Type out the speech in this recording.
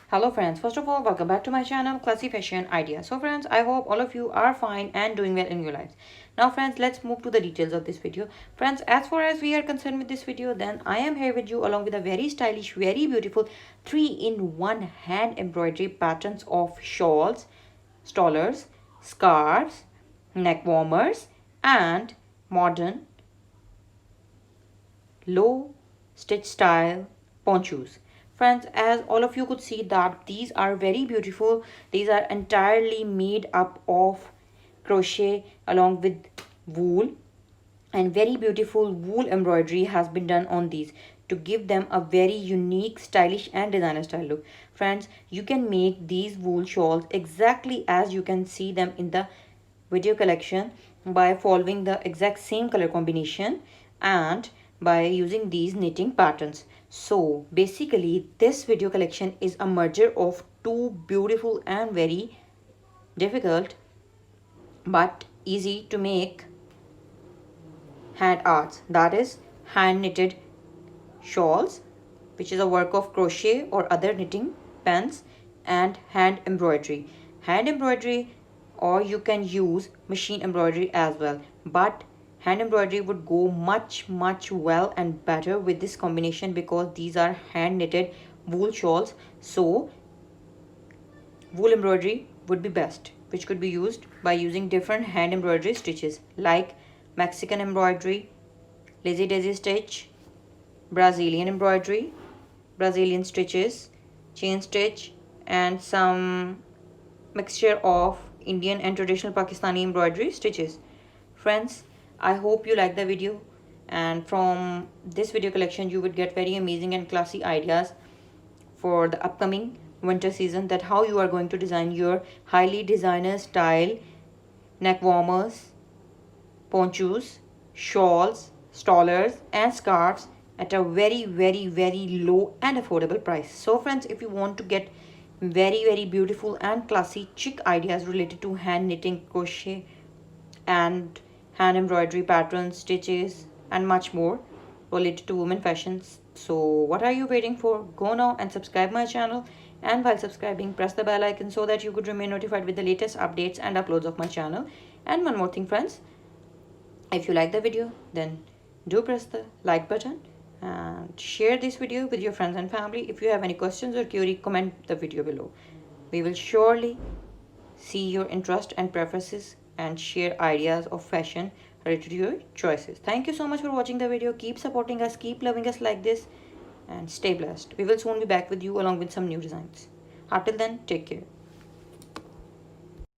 Hello friends, first of all welcome back to my channel Classy Fashion Ideas. So friends, I hope all of you are fine and doing well in your lives. Now friends, let's move to the details of this video. Friends, as far as we are concerned with this video, then I am here with you along with a very stylish, very beautiful 3-in-1 hand embroidery patterns of shawls, stolers, scarves, neck warmers and modern low stitch style ponchos. Friends, as all of you could see that these are very beautiful. These are entirely made up of crochet along with wool, and very beautiful wool embroidery has been done on these to give them a very unique, stylish and designer style look. Friends, you can make these wool shawls exactly as you can see them in the video collection by following the exact same color combination and by using these knitting patterns. So basically this video collection is a merger of two beautiful and very difficult but easy to make hand arts, that is hand knitted shawls, which is a work of crochet or other knitting pens, and hand embroidery. Hand embroidery, or you can use machine embroidery as well, but hand embroidery would go much well and better with this combination because these are hand knitted wool shawls. So wool embroidery would be best, which could be used by using different hand embroidery stitches like Mexican embroidery, lazy daisy stitch, Brazilian embroidery, Brazilian stitches, chain stitch, and some mixture of Indian and traditional Pakistani embroidery stitches. Friends, I hope you like the video, and from this video collection you would get very amazing and classy ideas for the upcoming winter season, that how you are going to design your highly designer style neck warmers, ponchos, shawls, stolers and scarves at a very low and affordable price. So friends, if you want to get very beautiful and classy chic ideas related to hand knitting, crochet and hand embroidery patterns, stitches and much more related to women fashions, so what are you waiting for? Go now and subscribe my channel, and while subscribing press the bell icon so that you could remain notified with the latest updates and uploads of my channel. And one more thing friends, if you like the video, then do press the like button and share this video with your friends and family. If you have any questions or query, comment the video below. We will surely see your interest and preferences and share ideas of fashion related to your choices. Thank you so much for watching the video. Keep supporting us, keep loving us like this, and stay blessed. We will soon be back with you along with some new designs. Until then, take care.